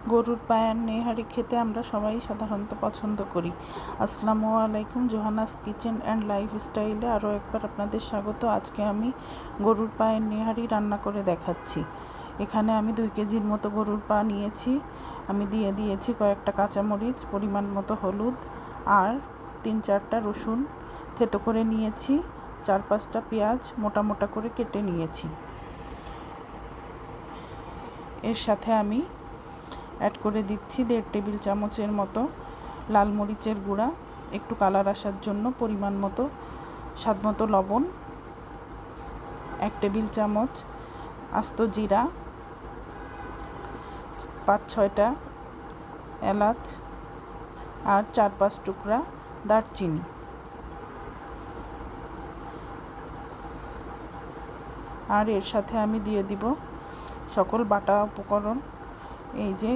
গরুর পায়ের নেহারি খেতে আমরা সবাই সাধারণত পছন্দ করি। আসসালামু আলাইকুম, জোহানাস কিচেন অ্যান্ড লাইফস্টাইলে আরও একবার আপনাদের স্বাগত। আজকে আমি গরুর পায়ের নেহারি রান্না করে দেখাচ্ছি। এখানে আমি 2 কেজির মতো গরুর পা নিয়েছি। আমি দিয়ে দিয়েছি কয়েকটা কাঁচামরিচ, পরিমাণ মতো হলুদ আর 3-4টা রসুন থেতো করে নিয়েছি। 4-5টা পেঁয়াজ মোটা মোটা করে কেটে নিয়েছি। এর সাথে আমি অ্যাড করে দিচ্ছি 1.5 টেবিল চামচের মতো লাল মরিচের গুঁড়া, একটু কালার আসার জন্য পরিমাণ মতো স্বাদ মতো লবণ, 1 টেবিল চামচ আস্ত জিরা, 5-6টা এলাচ আর 4-5 টুকরা দারচিনি। আর এর সাথে আমি দিয়ে দিব সকল বাটা উপকরণ। এই যে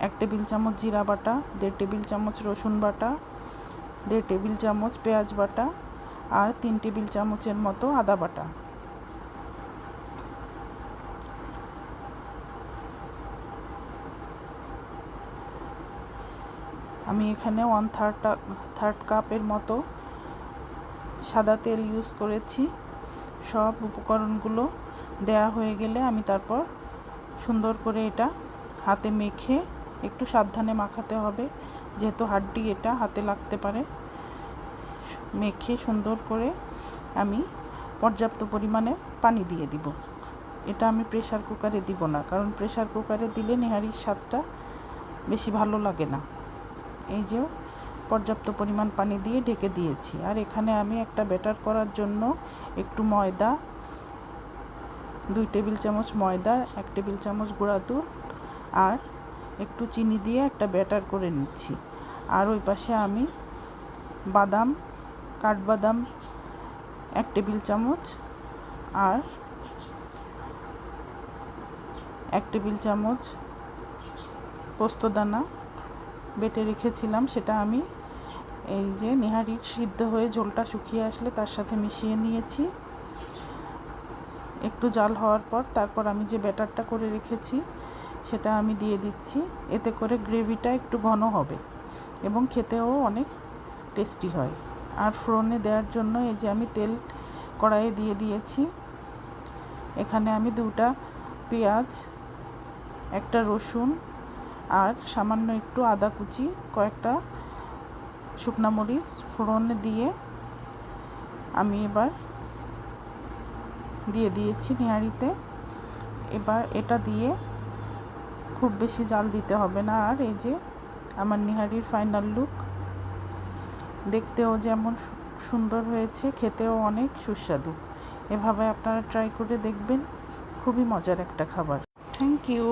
1 টেবিল চামচ জিরা বাটা, 1.5 টেবিল চামচ রসুন বাটা, 1.5 টেবিল চামচ পেঁয়াজ বাটা আর 3 টেবিল চামচের মতো আদা বাটা। আমি এখানে 1/3 কাপের মতো সাদা তেল ইউজ করেছি। সব উপকরণগুলো দেয়া হয়ে গেলে আমি তারপর সুন্দর করে এটা হাতে মেখে, একটু সাবধানে মাখাতে হবে যেহেতু হাড্ডি এটা হাতে লাগতে পারে, মেখে সুন্দর করে আমি পর্যাপ্ত পরিমাণে পানি দিয়ে দিব। এটা আমি প্রেসার কুকারে দিব না, কারণ প্রেসার কুকারে দিলে নেহারির স্বাদটা বেশি ভালো লাগে না। এই যে পর্যাপ্ত পরিমাণ পানি দিয়ে ঢেকে দিয়েছি। আর এখানে আমি একটা ব্যাটার করার জন্য একটু ময়দা, 2 টেবিল চামচ ময়দা, 1 টেবিল চামচ গুঁড়া দুধ আর একটু চিনি দিয়ে একটা ব্যাটার করে নিচ্ছি। আর ওই পাশে আমি বাদাম, কাঠবাদাম 1 টেবিল চামচ আর 1 টেবিল চামচ পোস্তদানা বেটে রেখেছিলাম, সেটা আমি এই যে নেহারি সিদ্ধ হয়ে ঝোলটা শুকিয়ে আসলে তার সাথে মিশিয়ে নিয়েছি। একটু জাল হওয়ার পর তারপর আমি যে ব্যাটারটা করে রেখেছি সেটা আমি দিয়ে দিচ্ছি। এতে করে গ্রেভিটা একটু ঘন হবে এবং খেতেও অনেক টেস্টি হয়। আর ফোড়নে দেওয়ার জন্য এই যে আমি তেল কড়াইয়ে দিয়ে দিয়েছি। এখানে আমি 2টা পেঁয়াজ, 1টা রসুন আর সামান্য একটু আদা কুচি, কয়েকটা শুকনা মরিচ ফোড়নে দিয়ে আমি এবার দিয়ে দিয়েছি নেহারিতে। এবার এটা দিয়ে খুব বেশি জাল দিতে হবে না। আর এই যে আমার নেহারির ফাইনাল লুক, দেখতেও যেমন সুন্দর হয়েছে, খেতেও অনেক সুস্বাদু। এভাবে আপনারা ট্রাই করে দেখবেন, খুবই মজার একটা খাবার। Thank you.